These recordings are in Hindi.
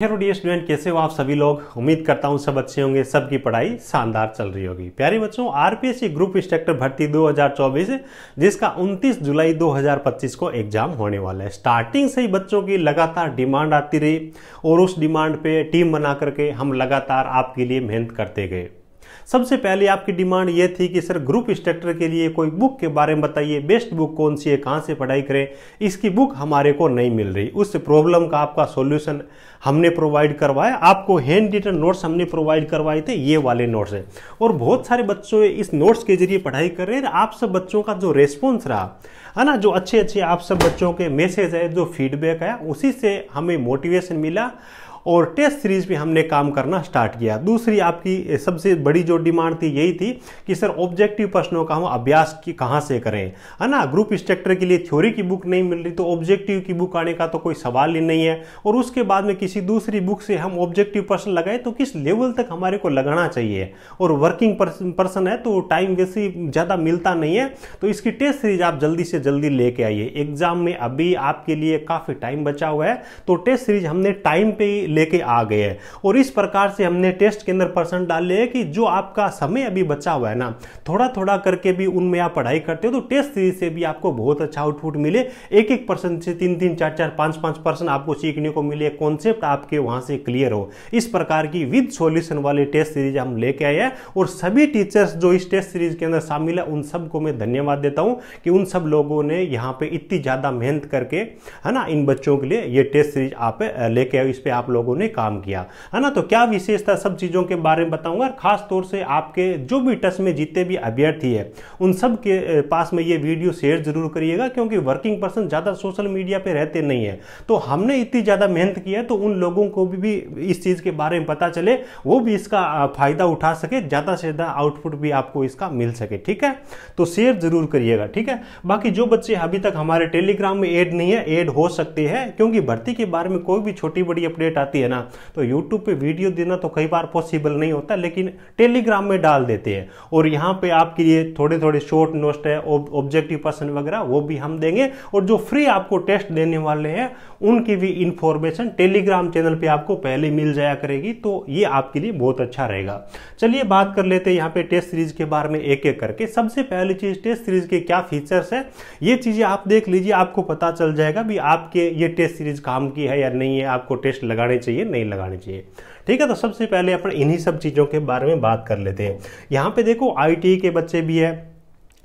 हेलो डियर स्टूडेंट, कैसे हो आप सभी लोग। उम्मीद करता हूँ सब अच्छे होंगे, सबकी पढ़ाई शानदार चल रही होगी। प्यारे बच्चों, आरपीएससी ग्रुप इंस्ट्रक्टर भर्ती 2024 जिसका 29 जुलाई 2025 को एग्जाम होने वाला है। स्टार्टिंग से ही बच्चों की लगातार डिमांड आती रही और उस डिमांड पे टीम बना करके हम लगातार आपके लिए मेहनत करते गए। सबसे पहले आपकी डिमांड ये थी कि सर ग्रुप इंस्ट्रक्टर के लिए कोई बुक के बारे में बताइए, बेस्ट बुक कौन सी है, कहाँ से पढ़ाई करें। इसकी बुक हमारे को नहीं मिल रही। उस प्रॉब्लम का आपका सॉल्यूशन हमने प्रोवाइड करवाया। आपको हैंड रिटन नोट्स हमने प्रोवाइड करवाए थे, ये वाले नोट्स है। और बहुत सारे बच्चों इस नोट्स के जरिए पढ़ाई कर रहे हैं। आप सब बच्चों का जो रेस्पॉन्स रहा है ना, जो अच्छे अच्छे आप सब बच्चों के मैसेज है, जो फीडबैक है, उसी से हमें मोटिवेशन मिला और टेस्ट सीरीज पे हमने काम करना स्टार्ट किया। दूसरी आपकी सबसे बड़ी जो डिमांड थी यही थी कि सर ऑब्जेक्टिव प्रश्नों का हम अभ्यास की कहाँ से करें, है ना। ग्रुप इंस्ट्रक्टर के लिए थ्योरी की बुक नहीं मिल रही, तो ऑब्जेक्टिव की बुक आने का तो कोई सवाल ही नहीं है। और उसके बाद में किसी दूसरी बुक से हम ऑब्जेक्टिव प्रश्न लगाए तो किस लेवल तक हमारे को लगाना चाहिए। और वर्किंग पर्सन है तो टाइम वैसे ज़्यादा मिलता नहीं है, तो इसकी टेस्ट सीरीज आप जल्दी से जल्दी लेके आइए। एग्जाम में अभी आपके लिए काफ़ी टाइम बचा हुआ है, तो टेस्ट सीरीज हमने टाइम पे लेके आ गए हैं। और इस प्रकार से हमने टेस्ट के अंदर परसेंट डाले हैं कि जो आपका समय अभी बचा हुआ है ना, थोड़ा थोड़ा करके भी उनमें आप पढ़ाई करते हो तो टेस्ट सीरीज से भी आपको बहुत अच्छा आउटपुट मिले। एक एक परसेंट से 3-3, 4-4, 5-5 परसेंट आपको सीखने को मिले, कॉन्सेप्ट आपके वहां से क्लियर हो। इस प्रकार की विद सॉल्यूशन वाले टेस्ट सीरीज हम लेके आए हैं। और सभी टीचर्स जो इस टेस्ट सीरीज के अंदर शामिल है उन सबको मैं धन्यवाद देता हूं कि उन सब लोगों ने यहाँ पे इतनी ज्यादा मेहनत करके, है ना, इन बच्चों के लिए ये टेस्ट सीरीज आप लेके आए, इस पे आप लोगों ने काम किया, है ना। तो क्या विशेषता, सब चीजों के बारे में बताऊंगा। खास तौर से आपके जो भी टच में जितने भी अभ्यर्थी है उन सब के पास में ये वीडियो शेयर जरूर करिएगा, क्योंकि वर्किंग पर्सन ज्यादा सोशल मीडिया पे रहते नहीं है। तो हमने इतनी ज्यादा मेहनत की है तो उन लोगों को भी इस चीज के बारे में पता चले, वो भी इसका फायदा उठा सके, ज्यादा से ज्यादा आउटपुट भी आपको इसका मिल सके। ठीक है, तो शेयर जरूर करिएगा। ठीक है, बाकी जो बच्चे अभी तक हमारे टेलीग्राम में ऐड नहीं है, ऐड हो सकते हैं, क्योंकि भर्ती के बारे में कोई भी छोटी बड़ी अपडेट आती है ना, तो YouTube पे वीडियो देना तो कई बार पॉसिबल नहीं होता, लेकिन टेलीग्राम में डाल देते हैं। और यहाँ पे आपके लिए थोड़े थोड़े शॉर्ट नोट्स है, ऑब्जेक्टिव प्रश्न वगैरह वो भी हम देंगे। और जो फ्री आपको टेस्ट देने वाले हैं उनकी भी इंफॉर्मेशन टेलीग्राम चैनल पे आपको पहले मिल जाया करेगी, तो ये आपके लिए बहुत अच्छा रहेगा। चलिए बात कर लेते हैं यहाँ पे टेस्ट सीरीज के बारे में एक एक करके। सबसे पहली चीज, टेस्ट सीरीज के क्या फीचर्स है ये चीजें आप देख लीजिए, आपको पता चल जाएगा भी आपके ये टेस्ट सीरीज काम की है या नहीं है, आपको टेस्ट लगाने चाहिए नहीं लगाने चाहिए। ठीक है, तो सबसे पहले अपन इन्हीं सब चीजों के बारे में बात कर लेते हैं। यहाँ पे देखो आईटी के बच्चे भी है,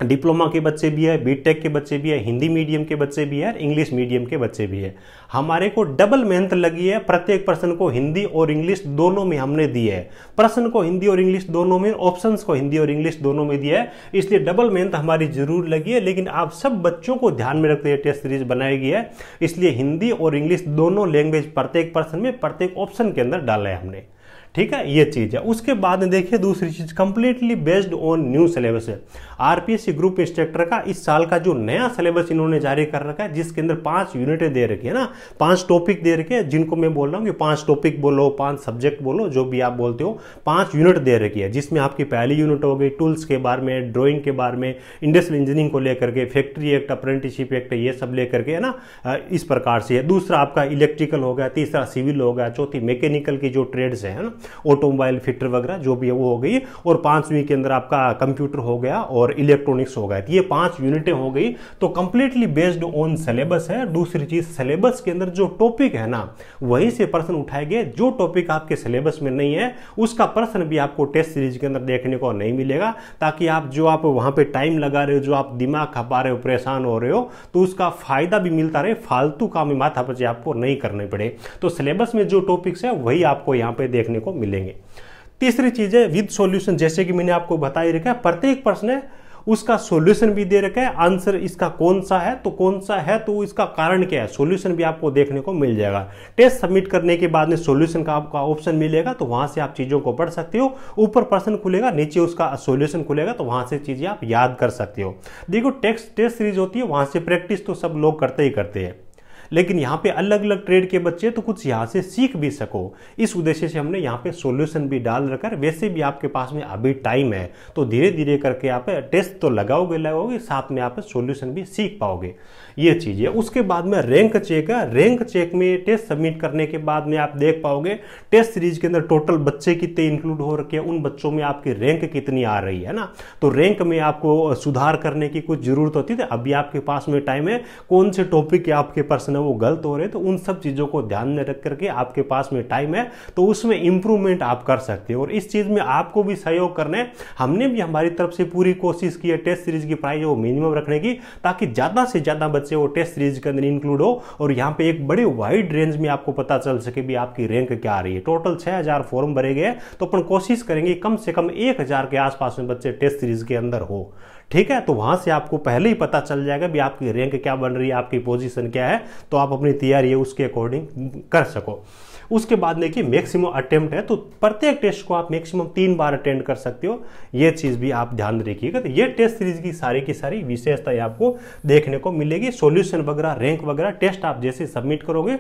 डिप्लोमा के बच्चे भी है, बीटेक के बच्चे भी है, हिंदी मीडियम के बच्चे भी है, इंग्लिश मीडियम के बच्चे भी है। हमारे को डबल मेहनत लगी है, प्रत्येक पर्सन को हिंदी और इंग्लिश दोनों में हमने दी है। प्रश्न को हिंदी और इंग्लिश दोनों में, ऑप्शंस को हिंदी और इंग्लिश दोनों में दिया है, इसलिए डबल मेहनत हमारी जरूर लगी है। लेकिन आप सब बच्चों को ध्यान में रखते हुए टेस्ट सीरीज बनाई गई है, इसलिए हिंदी और इंग्लिश दोनों लैंग्वेज प्रत्येक पर्सन में, प्रत्येक ऑप्शन के अंदर डाला है हमने। ठीक है, ये चीज है। उसके बाद में देखिए दूसरी चीज, completely based on new syllabus है। आरपीएससी ग्रुप इंस्ट्रक्टर का इस साल का जो नया सिलेबस इन्होंने जारी कर रखा है, जिसके अंदर 5 यूनिटें दे रखी है ना, 5 टॉपिक दे रखे हैं, जिनको मैं बोल रहा हूँ कि 5 टॉपिक बोलो, 5 सब्जेक्ट बोलो, जो भी आप बोलते हो, 5 यूनिट दे रखी है। जिसमें आपकी पहली यूनिट हो गई टूल्स के बारे में, ड्रॉइंग के बारे में, इंडस्ट्रियल इंजीनियरिंग को लेकर के, फैक्ट्री एक्ट, अप्रेंटिसशिप एक्ट, ये सब लेकर के, है ना, इस प्रकार से है। दूसरा आपका इलेक्ट्रिकल हो गया, तीसरा सिविल हो गया, चौथी मैकेनिकल की जो ट्रेड्स है ना, ऑटोमोबाइल, फिटर वगैरह जो भी है वो हो गई। और 5वीं के अंदर आपका कंप्यूटर हो गया और इलेक्ट्रॉनिक्स हो गया। ये 5 यूनिटें हो गई, तो कंप्लीटली बेस्ड ऑन सिलेबस है। दूसरी चीज, सिलेबस के अंदर जो टॉपिक है ना, वहीं से प्रश्न उठाए गए। जो टॉपिक आपके सिलेबस में नहीं है उसका प्रश्न भी आपको टेस्ट सीरीज के अंदर देखने को नहीं मिलेगा, ताकि आप वहां पे टाइम लगा रहे हो, जो आप दिमाग खपा रहे हो, परेशान हो रहे हो, तो उसका फायदा भी मिलता रहे, फालतू काम माथापच्ची आपको नहीं करने पड़े। तो सिलेबस में जो टॉपिक्स है वही आपको यहाँ पे देखने को मिलेंगे। तीसरी चीज है विद सॉल्यूशन, जैसे कि मैंने आपको बता ही रखा है, प्रत्येक प्रश्न है उसका सॉल्यूशन भी दे रखा है। आंसर इसका कौन सा है, तो कौन सा है तो इसका कारण क्या है, सॉल्यूशन भी आपको देखने को मिल जाएगा। टेस्ट सबमिट करने के बाद में सॉल्यूशन का आपका ऑप्शन मिलेगा, तो वहां से आप चीजों को पढ़ सकते हो। ऊपर प्रश्न खुलेगा, नीचे उसका सॉल्यूशन खुलेगा, तो वहां से चीजें आप याद कर सकते हो। देखो टेस्ट सीरीज होती है, वहां से प्रैक्टिस तो सब लोग करते ही करते हैं, लेकिन यहाँ पे अलग अलग ट्रेड के बच्चे तो कुछ यहाँ से सीख भी सको, इस उद्देश्य से हमने यहाँ पे सॉल्यूशन भी डाल रखा है। वैसे भी आपके पास में अभी टाइम है, तो धीरे धीरे करके आप टेस्ट तो लगाओगे, साथ में आप सॉल्यूशन भी सीख पाओगे, ये चीज है। उसके बाद में रैंक चेक है। रैंक चेक में टेस्ट सबमिट करने के बाद में आप देख पाओगे टेस्ट सीरीज के अंदर टोटल बच्चे कितने इंक्लूड हो रखे हैं, उन बच्चों में आपकी रैंक कितनी आ रही है ना। तो रैंक में आपको सुधार करने की कुछ जरूरत होती है। अभी आपके पास में टाइम है, कौन से टॉपिक आपके प्रश्न है वो गलत हो रहे हैं, तो उन सब चीजों को ध्यान में रख करके आपके पास में टाइम है तो उसमें इंप्रूवमेंट आप कर सकते हो। और इस चीज में आपको भी सहयोग करना है। हमने भी हमारी तरफ से पूरी कोशिश की है टेस्ट सीरीज की प्राइस वो मिनिमम रखने की, ताकि ज्यादा से ज्यादा बच्चे वो टेस्ट सीरीज के अंदर इंक्लूड हो और यहाँ पे एक बड़े वाइड रेंज में आपको पता चल सके भी आपकी रैंक क्या आ रही है। टोटल 6000 फॉर्म भरे गए, तो अपन कोशिश करेंगे कम से कम 1000 के आसपास में बच्चे टेस्ट सीरीज के अंदर हो, ठीक है। तो वहां से आपको पहले ही पता चल जाएगा भी आपकी रैंक क्या बन रही है, आपकी पोजीशन क्या है, तो आप अपनी तैयारी है उसके अकॉर्डिंग कर सको। उसके बाद देखिए मैक्सिमम अटेम्प्ट है, तो प्रत्येक टेस्ट को आप मैक्सिमम 3 बार अटेंड कर सकते हो, ये चीज भी आप ध्यान रखिएगा। तो ये टेस्ट सीरीज की सारी विशेषताएं आपको देखने को मिलेगी। सॉल्यूशन वगैरह, रैंक वगैरह, टेस्ट आप जैसे सबमिट करोगे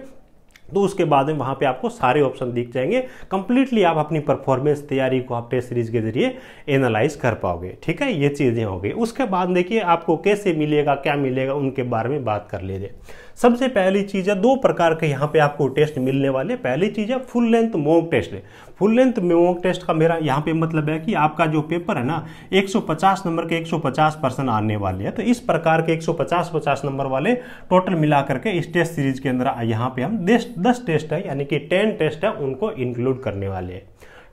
तो उसके बाद में वहां पे आपको सारे ऑप्शन दिख जाएंगे। कंप्लीटली आप अपनी परफॉर्मेंस तैयारी को आप टेस्ट सीरीज के जरिए एनालाइज कर पाओगे, ठीक है। ये चीजें हो गई। उसके बाद देखिए आपको कैसे मिलेगा, क्या मिलेगा, उनके बारे में बात कर लीजिए। सबसे पहली चीज है, 2 प्रकार के यहाँ पे आपको टेस्ट मिलने वाले। पहली चीज है full length mock test. Full length mock test का मेरा यहाँ पे मतलब है कि आपका जो पेपर है ना 150 नंबर के 150 पर्सन आने वाले हैं। तो इस प्रकार के 150 नंबर वाले टोटल मिला करके इस टेस्ट सीरीज के अंदर यहाँ पे हम 10 टेस्ट है, यानी कि 10 टेस्ट है, उनको इंक्लूड करने वाले हैं,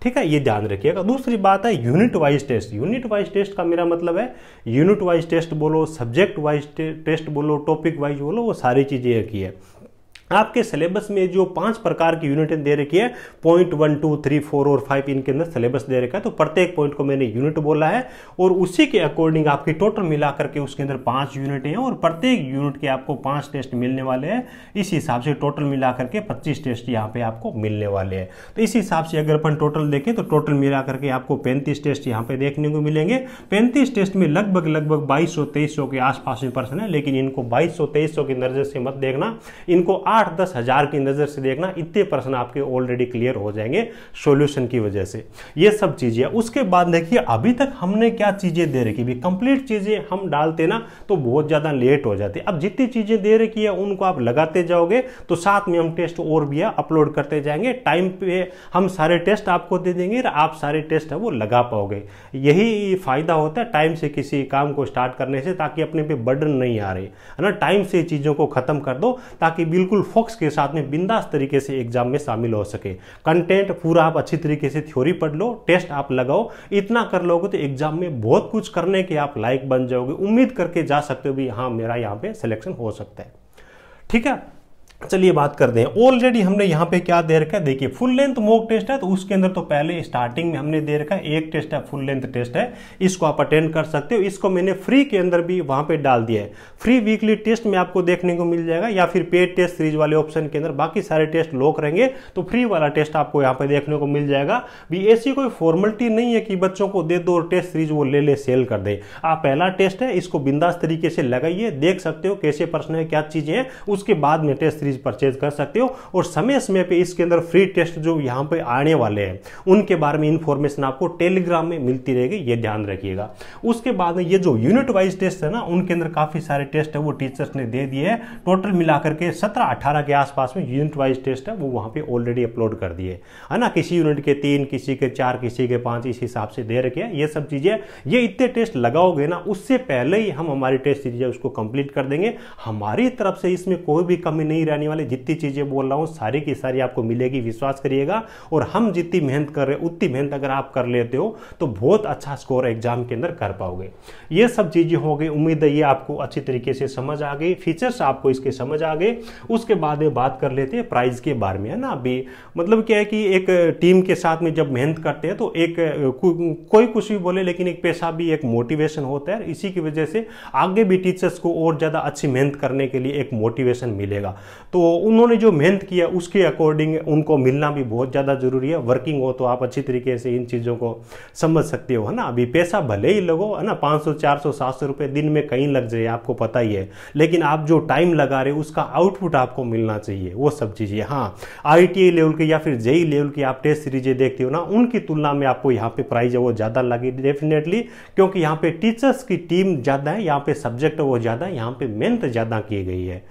ठीक है। ये ध्यान रखिएगा। दूसरी बात है unit wise test. Unit wise test का मेरा मतलब है यूनिट वाइज टेस्ट बोलो, सब्जेक्ट वाइज टेस्ट बोलो, टॉपिक वाइज बोलो, वो सारी चीजें एक ही है। आपके सिलेबस में जो 5 प्रकार की यूनिटें दे रखी है, पॉइंट 1, 2, 3, 4 और 5 इनके अंदर सिलेबस दे रखा है, तो प्रत्येक पॉइंट को मैंने यूनिट बोला है और उसी के अकॉर्डिंग आपकी टोटल मिला करके उसके अंदर 5 यूनिटें हैं और प्रत्येक यूनिट के आपको 5 टेस्ट मिलने वाले हैं। इस हिसाब से टोटल मिला करके 25 टेस्ट यहाँ पे आपको मिलने वाले हैं। तो इस हिसाब से अगर अपन टोटल देखें तो टोटल मिला करके आपको 35 टेस्ट यहाँ पे देखने को मिलेंगे। 35 टेस्ट में लगभग 2200-2300 के आसपास में पर्सन है, लेकिन इनको 2200-2300 की नजर से मत देखना, इनको 8-10 हजार की नजर से देखना। इतने प्रश्न आपके ऑलरेडी क्लियर हो जाएंगे सॉल्यूशन की वजह से। ये सब चीजें। उसके बाद देखिए अभी तक हमने क्या चीजें दे रखी, भी कंप्लीट चीजें हम डालते ना तो बहुत ज्यादा लेट हो जाती है। अब जितनी चीजें दे रखी है उनको आप लगाते जाओगे तो साथ में हम टेस्ट और भी अपलोड करते जाएंगे। टाइम पे हम सारे टेस्ट आपको दे देंगे और आप सारे टेस्ट है वो लगा पाओगे। यही फायदा होता है टाइम से किसी काम को स्टार्ट करने से, ताकि अपने पे बर्डन नहीं आ रही है ना। टाइम से चीजों को खत्म कर दो ताकि बिल्कुल फोकस के साथ में बिंदास तरीके से एग्जाम में शामिल हो सके। कंटेंट पूरा आप अच्छी तरीके से थ्योरी पढ़ लो, टेस्ट आप लगाओ, इतना कर लोगे तो एग्जाम में बहुत कुछ करने के आप लायक बन जाओगे। उम्मीद करके जा सकते हो भी हाँ मेरा यहाँ पे सिलेक्शन हो सकता है, ठीक है। चलिए बात करते हैं। ऑलरेडी हमने यहाँ पे क्या दे रखा है, देखिए फुल लेंथ मॉक टेस्ट है, तो उसके अंदर तो पहले स्टार्टिंग में हमने दे रखा है एक टेस्ट है, फुल लेंथ टेस्ट है, इसको आप अटेंड कर सकते हो। इसको मैंने फ्री के अंदर भी वहां पे डाल दिया है। फ्री वीकली टेस्ट में आपको देखने को मिल जाएगा, या फिर पेड टेस्ट सीरीज वाले ऑप्शन के अंदर बाकी सारे टेस्ट लॉक रहेंगे, तो फ्री वाला टेस्ट आपको यहाँ पे देखने को मिल जाएगा। भी ऐसी कोई फॉर्मेलिटी नहीं है कि बच्चों को दे दो और टेस्ट सीरीज वो ले सेल कर दे। आप पहला टेस्ट है, इसको बिंदास तरीके से लगाइए, देख सकते हो कैसे प्रश्न है, क्या चीजें हैं, उसके बाद में टेस्ट सीरीज परचेज कर सकते हो। और समय समय पे इसके अंदर फ्री टेस्ट जो यहाँ पे आने वाले हैं उनके बारे में इंफॉर्मेशन आपको टेलीग्राम में मिलती रहेगी, ये ध्यान रखिएगा। उसके बाद में ये जो यूनिट वाइज टेस्ट है ना, उनके अंदर काफी सारे टेस्ट है वो टीचर्स ने दे दिए हैं। टोटल मिलाकर के 17-18 के आसपास में यूनिट वाइज टेस्ट है वो वहां पे ऑलरेडी अपलोड कर दिए है ना। किसी यूनिट के 3, किसी के 4, किसी के 5, इस हिसाब से दे रखे हैं। ये सब चीजें, ये इतने टेस्ट लगाओगे ना, उससे पहले ही हम हमारी टेस्ट सीरीज उसको कंप्लीट कर देंगे। हमारी तरफ से इसमें कोई भी कमी नहीं रहने वाली। जितनी चीजें बोल रहा हूं सारी की सारी आपको मिलेगी, विश्वास करिएगा। और हम जितनी मेहनत कर रहे हैं उतनी मेहनत अगर आप कर लेते हो तो बहुत अच्छा स्कोर एग्जाम के अंदर कर पाओगे। ये सब चीजें हो गई। उम्मीद है ये आपको अच्छी तरीके से समझ आ गई, फीचर्स आपको इसके समझ आ गए। उसके बाद में बात कर लेते हैं प्राइस के बारे में, है ना। अभी मतलब क्या है कि एक टीम के साथ में जब मेहनत करते हैं तो एक कोई कुछ भी बोले, लेकिन एक पैसा भी एक मोटिवेशन होता है। इसी की वजह से आगे भी टीचर्स को और ज्यादा अच्छी मेहनत करने के लिए एक मोटिवेशन मिलेगा। तो उन्होंने जो मेहनत किया उसके अकॉर्डिंग उनको मिलना भी बहुत ज़्यादा जरूरी है। वर्किंग हो तो आप अच्छी तरीके से इन चीज़ों को समझ सकते हो, है ना। अभी पैसा भले ही लगो, है ना, 500 400 700 रुपये दिन में कहीं लग जाए, आपको पता ही है, लेकिन आप जो टाइम लगा रहे हो उसका आउटपुट आपको मिलना चाहिए, वो सब चीज़ें। हाँ, IIT लेवल के या फिर JEE लेवल की आप टेस्ट सीरीजें देखते हो ना, उनकी तुलना में आपको यहाँ पे प्राइस है वो ज़्यादा लगी डेफिनेटली, क्योंकि यहाँ पे टीचर्स की टीम ज़्यादा है, यहाँ पे सब्जेक्ट वो ज़्यादा है, यहाँ पे मेहनत ज़्यादा की गई है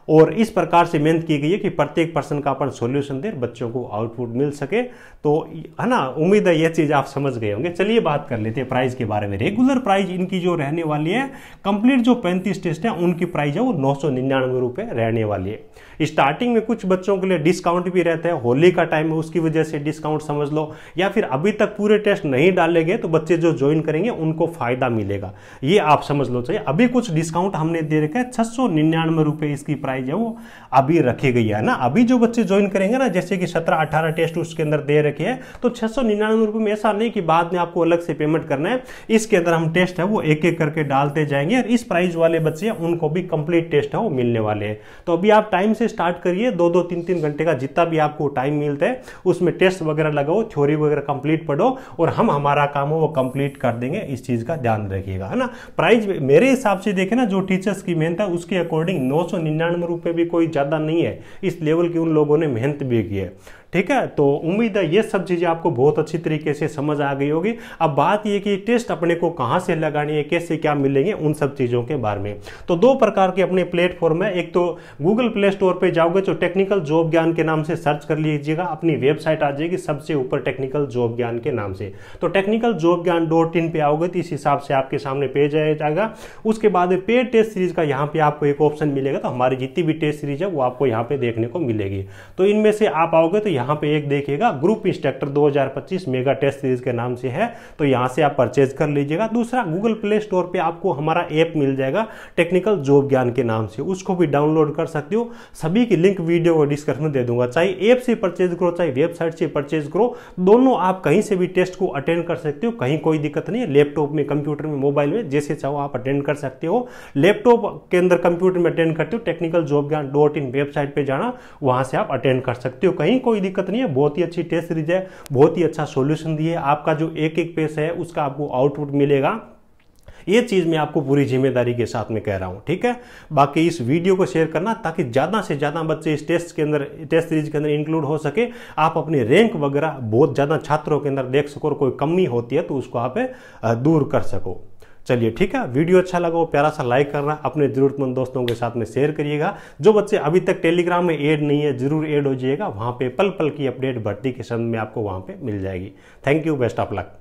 और इस प्रकार से मेहनत की गई है कि प्रत्येक पर्सन का अपन सॉल्यूशन दे, बच्चों को आउटपुट मिल सके। तो है ना, उम्मीद है ये चीज आप समझ गए होंगे। चलिए बात कर लेते हैं प्राइस के बारे में। रेगुलर प्राइस इनकी जो रहने वाली है, कंप्लीट जो 35 टेस्ट है उनकी प्राइस है वो 999 रुपए रहने वाली है। स्टार्टिंग में कुछ बच्चों के लिए डिस्काउंट भी रहता है, होली का टाइम है उसकी वजह से डिस्काउंट समझ लो, या फिर अभी तक पूरे टेस्ट नहीं डाले गए तो बच्चे जो ज्वाइन करेंगे उनको फायदा मिलेगा, ये आप समझ लो। चाहिए अभी कुछ डिस्काउंट हमने दे रखा है, 699 रुपए इसकी प्राइस है वो अभी रखी गई है ना। अभी जो बच्चे ज्वाइन करेंगे ना, जैसे कि 17-18 टेस्ट उसके अंदर दे रखे हैं, तो 699 रुपए में ऐसा नहीं कि बाद में आपको अलग से पेमेंट करना है, इसके अंदर हम टेस्ट है वो एक एक करके डालते जाएंगे और इस प्राइस वाले बच्चे उनको भी कंप्लीट टेस्ट है वो मिलने वाले हैं। तो अभी आप टाइम से स्टार्ट करिए, 2-2 3-3 घंटे का जितना भी आपको टाइम मिलता है उसमें टेस्ट वगैरह लगाओ, थ्योरी वगैरह कंप्लीट पढ़ो और हम हमारा काम हो वो कंप्लीट कर देंगे, इस चीज का ध्यान रखिएगा, है ना। प्राइस मेरे हिसाब से देखें ना, जो टीचर्स की मेहनत है उसके अकॉर्डिंग 999 रुपए भी कोई ज्यादा नहीं है, इस लेवल की उन लोगों ने मेहनत भी की है, ठीक है। तो उम्मीद है ये सब चीजें आपको बहुत अच्छी तरीके से समझ आ गई होगी। अब बात ये कि टेस्ट अपने को कहां से लगानी है, कैसे क्या मिलेंगे, उन सब चीजों के बारे में। तो 2 प्रकार के अपने प्लेटफॉर्म है, एक तो गूगल प्ले स्टोर पे जाओगे तो टेक्निकल जॉब ज्ञान के नाम से सर्च कर लीजिएगा, अपनी वेबसाइट आ जाएगी सबसे ऊपर टेक्निकल जॉब ज्ञान के नाम से। तो टेक्निकल जॉब ज्ञान .in पे आओगे तो इस हिसाब से आपके सामने पेज आ जाएगा। उसके बाद पेड टेस्ट सीरीज का यहाँ पे आपको एक ऑप्शन मिलेगा, तो हमारी जितनी भी टेस्ट सीरीज है वो आपको यहाँ पे देखने को मिलेगी। तो इनमें से आप आओगे तो यहाँ पे एक देखिएगा group instructor 2025 mega test series के नाम से है, तो यहां से आप परचेज कर लीजिएगा। दूसरा, गूगल प्ले स्टोर पे आपको हमारा ऐप मिल जाएगा टेक्निकल जॉब ज्ञान के नाम से, उसको भी डाउनलोड कर सकते हो। सभी की लिंक वीडियो को डिस्क्रिप्शन में दे दूंगा, चाहे ऐप से परचेज करो चाहे वेबसाइट से परचेज करो, दोनों आप कहीं से भी टेस्ट को अटेंड कर सकते हो, कहीं कोई दिक्कत नहीं है। लैपटॉप में, कंप्यूटर में, मोबाइल में, जैसे चाहो आप अटेंड कर सकते हो। लैपटॉप के अंदर, कंप्यूटर में अटेंड करते हो, टेक्निकल जॉब ज्ञान .in वेबसाइट पे जाना, वहां से आप अटेंड कर सकते हो, कहीं कोई दिक्कत नहीं है। बहुत ही अच्छी टेस्ट सीरीज है, बहुत ही अच्छा सॉल्यूशन दिए, आपका जो एक एक पेज है उसका आपको आउटपुट मिलेगा, ये चीज मैं आपको पूरी जिम्मेदारी के साथ में कह रहा हूं, ठीक है। बाकी इस वीडियो को शेयर करना ताकि ज्यादा से ज्यादा बच्चे इस टेस्ट के अंदर, टेस्ट सीरीज के अंदर इंक्लूड हो सके, आप अपने रैंक वगैरह बहुत ज्यादा छात्रों के अंदर देख सको और कोई कमी होती है तो उसको आप दूर कर सको। चलिए ठीक है, वीडियो अच्छा लगा हो प्यारा सा लाइक करना, अपने जरूरतमंद दोस्तों के साथ में शेयर करिएगा। जो बच्चे अभी तक टेलीग्राम में ऐड नहीं है जरूर ऐड हो जाइएगा, वहां पे पल पल की अपडेट भर्ती के संबंध में आपको वहां पे मिल जाएगी। Thank you, best of luck.